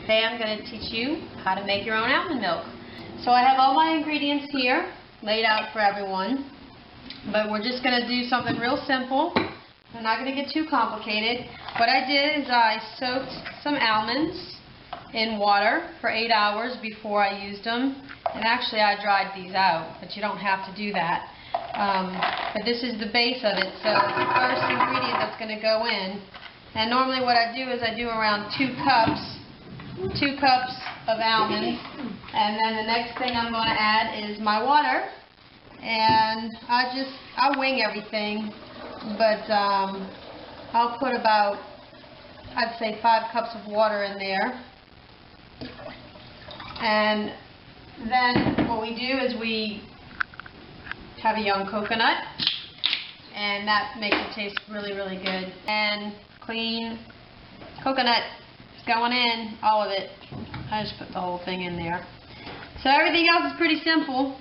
Today I'm going to teach you how to make your own almond milk. So I have all my ingredients here laid out for everyone, but we're just going to do something real simple. I'm not going to get too complicated. What I did is I soaked some almonds in water for 8 hours before I used them, and actually I dried these out, but you don't have to do that. But this is the base of it, so it's the first ingredient that's going to go in. And normally what I do is I do around 2 cups of almonds, and then the next thing I'm going to add is my water, and I wing everything, but I'll put about, I'd say 5 cups of water in there. And then what we do is we have a young coconut, and that makes it taste really, really good. And clean coconut is going in, all of it. I just put the whole thing in there. So everything else is pretty simple.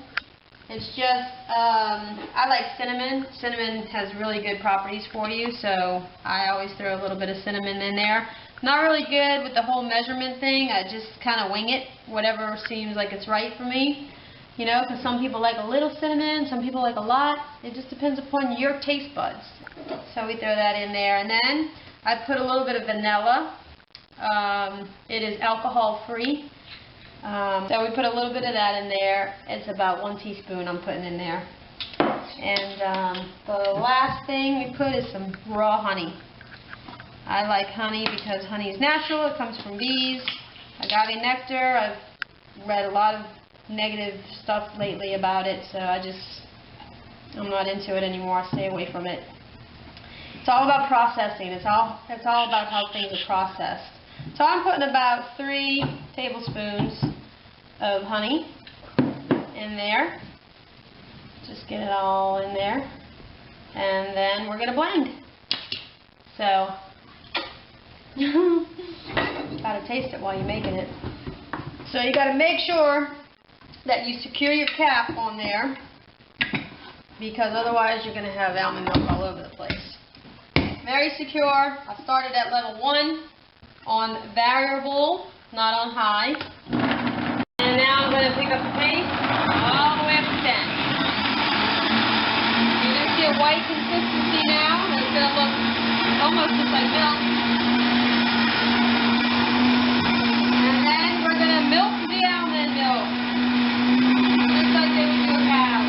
It's just, I like cinnamon. Cinnamon has really good properties for you, so I always throw a little bit of cinnamon in there. Not really good with the whole measurement thing. I just kind of wing it, whatever seems like it's right for me. You know, because some people like a little cinnamon, some people like a lot. It just depends upon your taste buds. So we throw that in there, and then I put a little bit of vanilla. It is alcohol-free. So we put a little bit of that in there. It's about 1 teaspoon I'm putting in there. And the last thing we put is some raw honey. I like honey because honey is natural. It comes from bees. Agave nectar. I've read a lot of negative stuff lately about it, so I'm not into it anymore. I stay away from it. It's all about processing. It's all about how things are processed. So I'm putting about 3 tablespoons of honey in there. Just get it all in there. And then we're going to blend. So, gotta taste it while you're making it. So you gotta make sure that you secure your cap on there, because otherwise you're gonna have almond milk all over the place. Very secure. I started at level 1 on variable, not on high. And now I'm going to pick up the pace all the way up to 10. You're going to see a white consistency now. It's going to look almost just like milk. And then we're going to milk the almond milk, just like they would do a cow.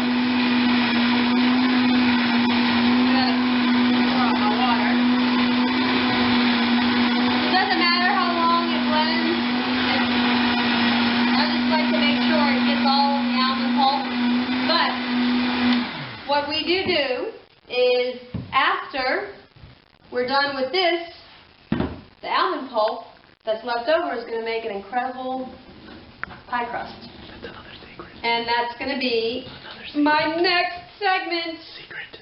What we do is, after we're done with this, the almond pulp that's left over is going to make an incredible pie crust. That's another secret. And that's going to be my next segment. Secret.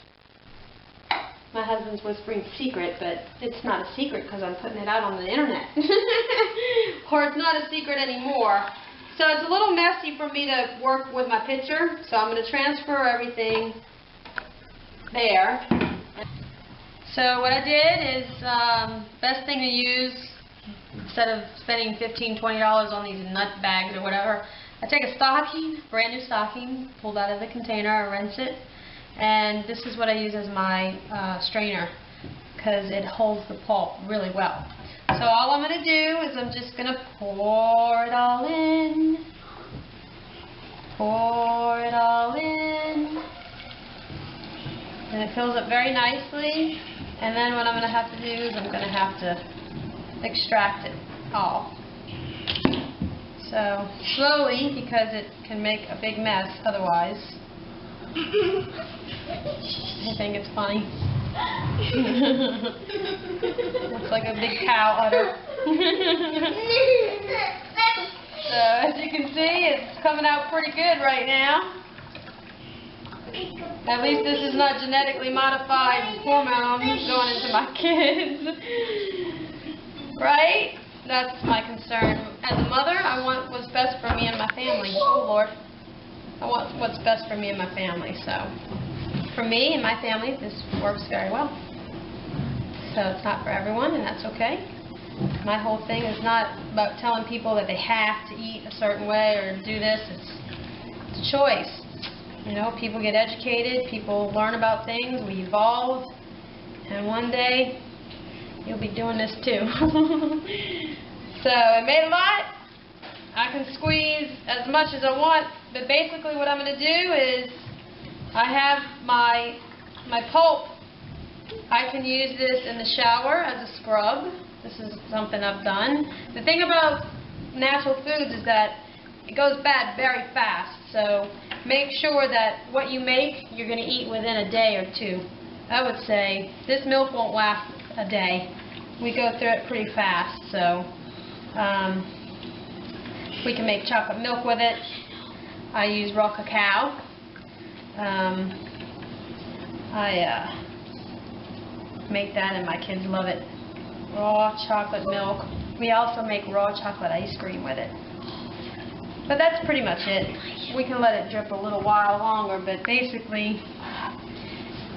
My husband's whispering secret, but it's not a secret because I'm putting it out on the internet. Or it's not a secret anymore. So it's a little messy for me to work with my picture, so I'm going to transfer everything there. So what I did is, best thing to use, instead of spending $15, $20 on these nut bags or whatever, I take a stocking, brand new stocking, pulled out of the container, I rinse it, and this is what I use as my strainer, because it holds the pulp really well. So all I'm going to do is I'm just going to pour it all in. Pour it all in. And it fills up very nicely. And then what I'm going to have to do is I'm going to have to extract it all. So slowly, because it can make a big mess otherwise. I think it's funny. Looks like a big cow udder. So as you can see, it's coming out pretty good right now. At least this is not genetically modified hormones going into my kids. Right? That's my concern. As a mother, I want what's best for me and my family. Oh Lord. I want what's best for me and my family. So for me and my family, this works very well. So it's not for everyone, and that's okay. My whole thing is not about telling people that they have to eat a certain way or do this. It's a choice. You know, people get educated, people learn about things, we evolve, and one day you'll be doing this too. So I made a lot. I can squeeze as much as I want, but basically what I'm going to do is I have my pulp. I can use this in the shower as a scrub. This is something I've done. The thing about natural foods is that it goes bad very fast, so make sure that what you make you're going to eat within a day or two. I would say this milk won't last a day. We go through it pretty fast, so we can make chocolate milk with it. I use raw cacao. I make that and my kids love it. Raw chocolate milk. We also make raw chocolate ice cream with it. But that's pretty much it. We can let it drip a little while longer, but basically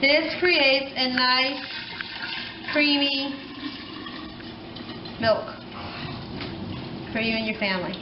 this creates a nice creamy milk for you and your family.